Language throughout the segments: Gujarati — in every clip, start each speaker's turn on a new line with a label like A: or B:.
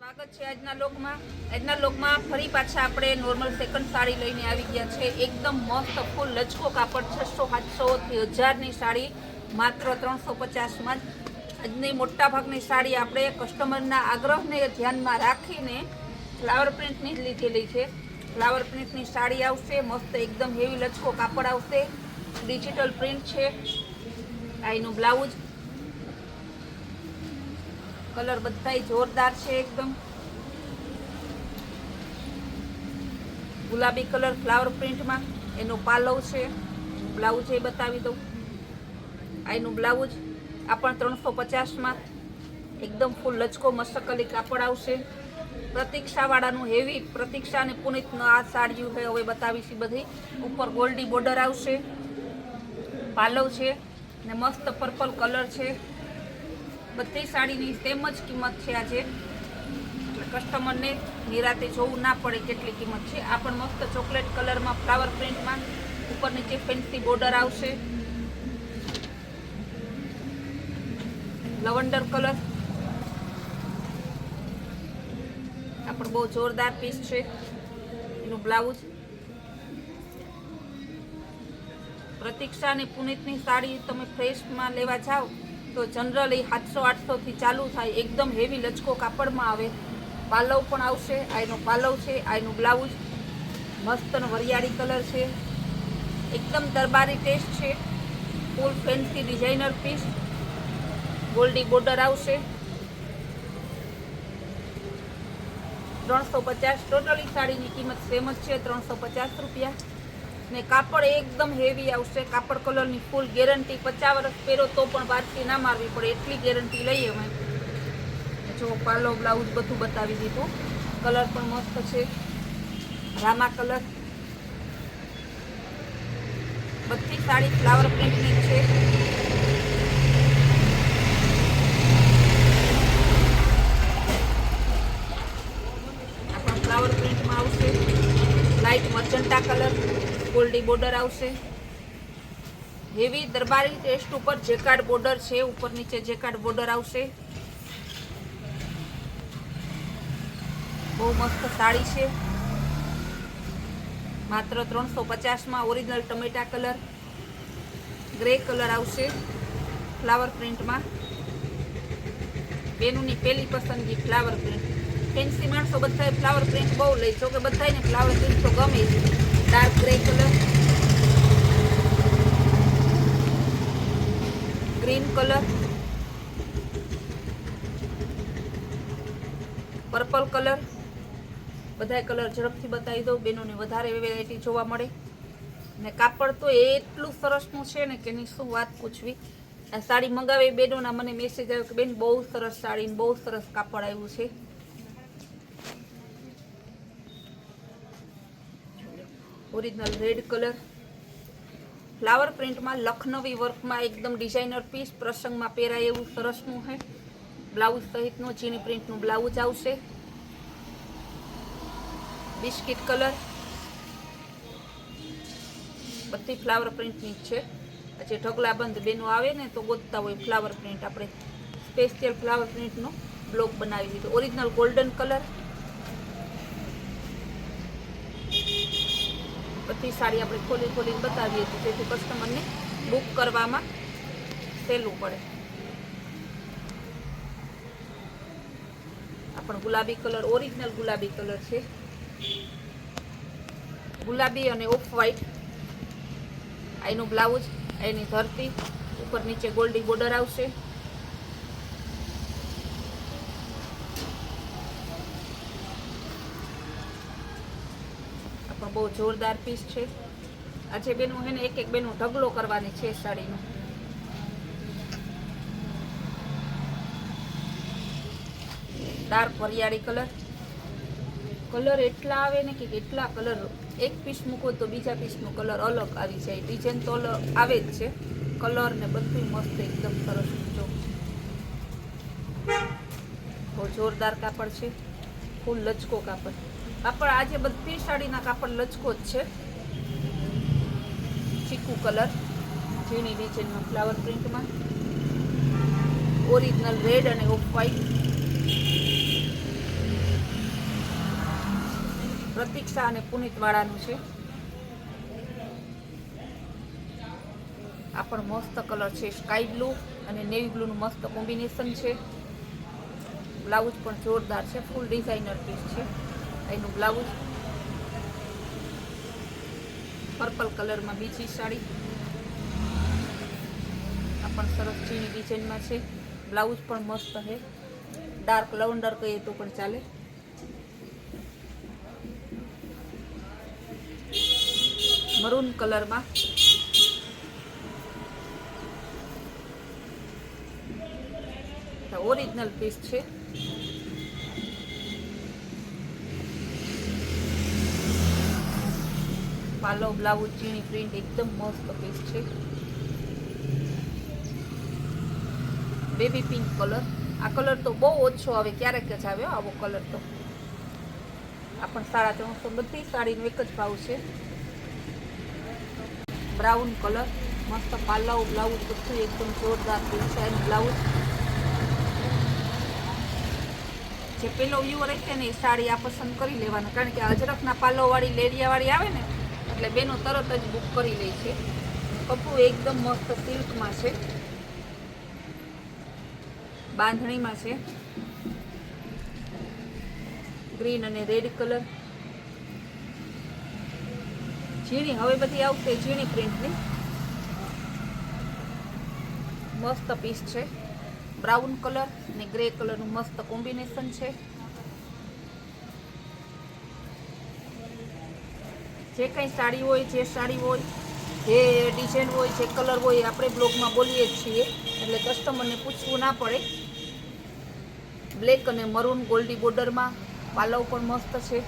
A: સ્વાગત છે આજના લોકમાં ફરી પાછા આપણે નોર્મલ સેકન્ડ સાડી લઈને આવી ગયા છે। એકદમ મસ્ત ફૂલ લચકો કાપડ 600 700 થી 1000 ની સાડી માત્ર 350 માં આજની મોટા ભાગની સાડી આપણે કસ્ટમરના આગ્રહને ધ્યાનમાં રાખીને ફ્લાવર પ્રિન્ટની જ લીધેલી છે। ફ્લાવર પ્રિન્ટની સાડી આવશે, મસ્ત એકદમ હેવી લચકો કાપડ આવશે, ડિજિટલ પ્રિન્ટ છે। આ એનું બ્લાઉઝ, कलर बधाई जोरदार है, एकदम गुलाबी कलर फ्लावर प्रिंट में एनो पालव है। ब्लाउज ये बतावी दो, आईनु ब्लाउज आपण 350 में एकदम फूल लचको मस्तकली कापड़ आवशे। प्रतीक्षावाळानु हेवी प्रतीक्षा ने पुनीतनो आ साड़ियों है हवे बतावीशी बधी। ऊपर गोल्डी बॉर्डर आवशे, पालव है ने मस्त पर्पल कलर है। बधी साड़ी सेम ज किंमत है। आज कस्टमर ने निराते जोवुं ना पड़े केटली किंमत है। आ पण मस्त चॉकलेट कलर में फ्लावर प्रिंट में ऊपर नीचे फैंसी बॉर्डर आवशे। लवंडर कलर आ पण बहुत जोरदार पीस है। एनु ब्लाउज, प्रतीक्षा ने पुनीतनी साड़ी तमे फ्रेश में लेवा जाओ तो जनरली 700-800 थी चालू थाय। एकदम हेवी लचको कापड़ में आवे। पालव पण आवशे, आईनो पालव है, आईनु ब्लाउज मस्त वरियाળી कलर है। एकदम दरबारी टेस्ट है। Full fancy designer piece, goldy border आवशे। 350 टोटली साड़ी की कीमत सेम ज है, 350 रुपया। ने कापड़ एकदम हेवी आवशे। कापड़ कलर की फूल गेरंटी, 50 वर्ष पहरो तो पण बारसी ना मारवी पड़े एटली गेरंटी लईए अमे। जो पालो ब्लाउज बधुं बतावी दीधुं। कलर पण मस्त है, रामा कलर। बधी साड़ी फ्लावर प्रिंट की है। आपण फ्लावर प्रिंट में आवशे। लाइट मरचंटा कलर, गोल्डी बॉर्डर आवशे। हेवी दरबारी टेस्ट ऊपर जेकार्ड बॉर्डर है। ऊपर नीचे जेकार्ड बॉर्डर आवशे। बहुत मस्त साड़ी है, मात्र 350 में। Original tomato colour, grey colour आवशे फ्लावर प्रिंट में। बेनुनी पहली पसंदगी फ्लावर प्रिंट। फैंसी माणसो बधाए फ्लावर प्रिंट बहु लई छो के बधाने फ्लावर प्रिंट तो गमे। Dark grey colour, green colour, purple colour, बधाय कलर झड़पथी बतावी दो। बेनों ने वधारे वेरायटी जोवा मळे ने कापड़ तो एटलुं सरसनुं छे ने के एनी शुं वात पूछवी। आ साड़ी मंगावी बेनोना मने मेसेज आव्यो के बेन बहु सरस साड़ी, बहु सरस कापड़ आव्युं छे। Original red colour, flower print में लखनवी वर्क में एकदम डिजाइनर पीस, प्रसंग में पहराय एवं सरसनु है। ब्लाउज सहित नो चीनी प्रिंट नु ब्लाउज आवशे। बिस्किट कलर, बधी फ्लावर प्रिंट नी छे। पछी ढगलाबंध बेनो आवे ने तो गोतता होय फ्लावर प्रिंट, आपणे स्पेशियल फ्लावर प्रिंट नो ब्लॉक बनावी दीधो। Original golden colour. बधी साड़ी આપણે ખોલી ખોલીને બતાવીએ છીએ જેથી કસ્ટમરને બુક કરવામાં સહેલું પડે। આપણો ગુલાબી કલર, ઓરિજિનલ ગુલાબી કલર છે। ગુલાબી અને ઓફ વ્હાઇટ। આનું બ્લાઉઝ, એની ધરતી, ઉપર નીચે ગોલ્ડી બોર્ડર આવશે। बहुत जोरदार पीस है। आज बेनू है एक एक बेनू ढगलो करवानी है साड़ी नो। डार्क वरियाળી कलर। कलर एटला आवे ने कि एटला कलर एक पीस मूको तो बीजा पीस नो कलर अलग आवी जाए। डिजाइन तो अलग आवे ज छे, कलर ने बधुं मस्त एकदम सरस। जो बहुत जोरदार कापड़ है, फूल लचको कापड़। कापड़ आज बधी साड़ी ना कापड़ लचको ज छे। चीकू कलर, झीणी डिजाइन में फ्लावर प्रिंट में। ओरिजिनल रेड और ऑफ व्हाइट। પ્રતીક્ષા અને પુનિત વાળાનું છે. આ પણ મસ્ત કલર છે, સ્કાય બ્લુ અને નેવી બ્લુનું મસ્ત કોમ્બિનેશન છે. બ્લાઉઝ પણ જોરદાર છે, ફૂલ ડિઝાઇનર પીસ છે. એનું બ્લાઉઝ પર્પલ કલરમાં બીજી સાડી, આ પણ સરસ ચીની ડિઝાઇનમાં છે. બ્લાઉઝ પણ મસ્ત છે, ડાર્ક લવંડર કહીએ તો પણ ચાલે. મરૂન કલરમાં ઓરિજિનલ પીસ છે. પાલો બ્લાઉઝ ચીની પ્રિન્ટ એકદમ મસ્ત પીસ છે. બેબી પિંક કલર, આ કલર તો બહુ ઓછો આવે, ક્યારેક જ આવે આવો કલર તો. આ પણ 350, બધી સાડીનો એક જ ભાવ છે. બ્રાઉન કલર, મસ્ત પાલવ બ્લાઉઝ બધું એકદમ જોરદાર પીસ છે. એનું બ્લાઉઝ જે પેલો વ્યૂ રહેશે ને એ સાડી આ પસંદ કરી લેવાનું, કારણ કે અજરકના પાલોવાળી લેરિયાવાળી આવે ને એટલે બેનો તરત જ બુક કરી લે છે. કપડું એકદમ મસ્ત સિલ્કમાં છે, બાંધણીમાં છે. ગ્રીન અને રેડ કલર, ઝીણી હવે બધી આવશે ઝીણી પ્રિન્ટની, મસ્ત પીસ છે. બ્રાઉન કલર અને ગ્રે કલરનું મસ્ત કોમ્બિનેશન છે. જે કંઈ સાડી હોય, જે સાડી હોય, જે ડિઝાઇન હોય, જે કલર હોય, આપણે બ્લોગમાં બોલીએ જ છીએ, એટલે કસ્ટમરને પૂછવું ના પડે. બ્લેક અને મરૂન ગોલ્ડી બોર્ડરમાં, પાલવ પણ મસ્ત છે.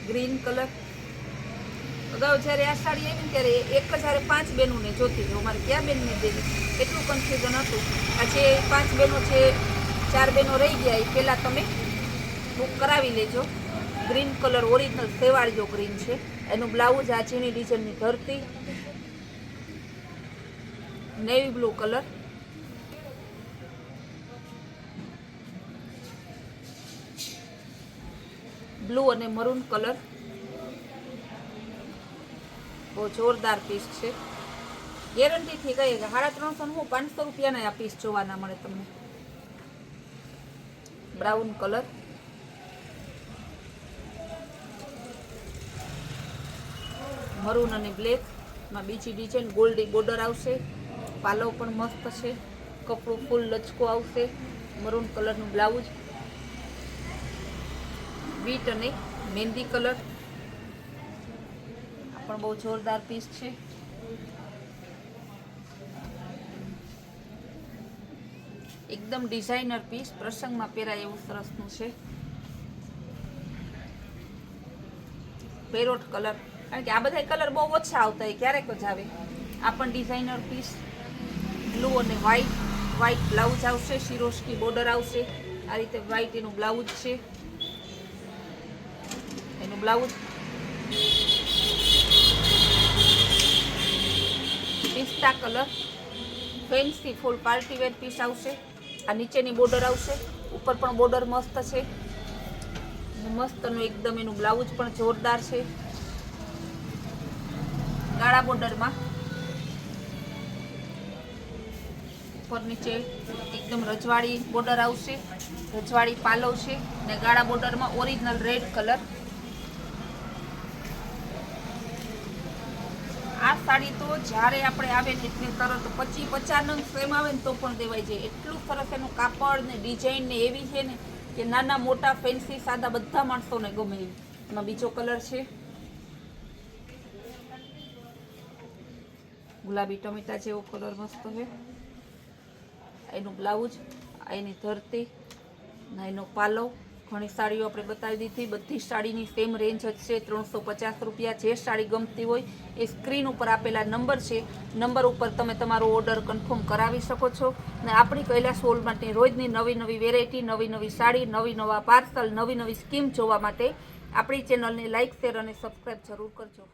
A: ગ્રીન કલર, અગાઉ જ્યારે આ સાડી આવી ને ત્યારે એક જ હારે 5 બહેનોને જોતી હતી, મારે ક્યાં બેનને દેવી એટલું કન્ફ્યુઝન હતું. આજે 5 બહેનો છે, 4 બહેનો રહી ગયા, એ પહેલાં તમે બુક કરાવી લેજો. ગ્રીન કલર ઓરિજિનલ સેવાળીઓ ગ્રીન છે. એનું બ્લાઉઝ આ ચીની ડિઝાઇનની ધરતી, નેવી બ્લુ કલર, બ્લુ અને મરૂન કલર, બહુ જોરદાર પીસ છે. ગેરંટીથી કહીએ કે 350 હું 500 રૂપિયાના આ પીસ જોવાના મળે તમને. બ્રાઉન કલર, મરૂન અને બ્લેકમાં બીજી ડિઝાઇન ગોલ્ડી બોર્ડર આવશે. પાલવ પણ મસ્ત છે, કપડું ફૂલ લચકો આવશે. મરૂન કલરનું બ્લાઉઝ, બીટ અને મહેંદી કલર, આ પણ બહુ જોરદાર પીસ છે. એકદમ ડિઝાઇનર પીસ, પ્રસંગમાં પહેરાય એવું સરસનું છે. પેરોટ કલર, કારણ કે આ બધા કલર બહુ ઓછા આવતા હોય, ક્યારેક જ આવે. આ પણ ડિઝાઇનર પીસ, બ્લુ અને વ્હાઇટ બ્લાઉઝ આવશે, સિરોસ્કી બોર્ડર આવશે. આ રીતે વ્હાઇટ એનું બ્લાઉઝ છે. એનું બ્લાઉઝ પિસ્તા કલર, ફેન્સી ફૂલ પાર્ટી વેર પીસ આવશે. આ નીચેની બોર્ડર આવશે, ઉપર પણ બોર્ડર મસ્ત છે. મસ્તનું એકદમ એનું બ્લાઉઝ પણ જોરદાર છે. ગાળા બોર્ડરમાં, ઉપર નીચે એકદમ રજવાડી બોર્ડર આવશે. રજવાડી પાલવ છે ને ગાળા બોર્ડરમાં ઓરિજિનલ રેડ કલર. આ સાડી તો જ્યારે આપણે આવે ને એટલે તરત 25-50 નંગ સેમ આવે ને તો પણ દેવાઈ જાય, એટલું સરસ એનું કાપડ ને ડિઝાઇન ને એવી છે ને કે નાના મોટા ફેન્સી સાદા બધા માણસોને ગમે એવી. એમાં બીજો કલર છે ગુલાબી ટમેટા જેવો કલર, મસ્ત છે. એનું બ્લાઉઝ, એની ધરતી, એનો પાલવ. ઘણી સાડીઓ આપણે બતાવી દીધી, બધી સાડીની સેમ રેન્જ જ છે, 350 રૂપિયા. જે સાડી ગમતી હોય એ સ્ક્રીન ઉપર આપેલા નંબર છે, નંબર ઉપર તમે તમારો ઓર્ડર કન્ફર્મ કરાવી શકો છો. ને આપણી કૈલાસ હોલ માટે રોજની નવી વેરાયટી, નવી સાડી, નવા પાર્સલ, નવી સ્કીમ જોવા માટે આપણી ચેનલને લાઇક, શેર અને સબસ્ક્રાઈબ જરૂર કરજો.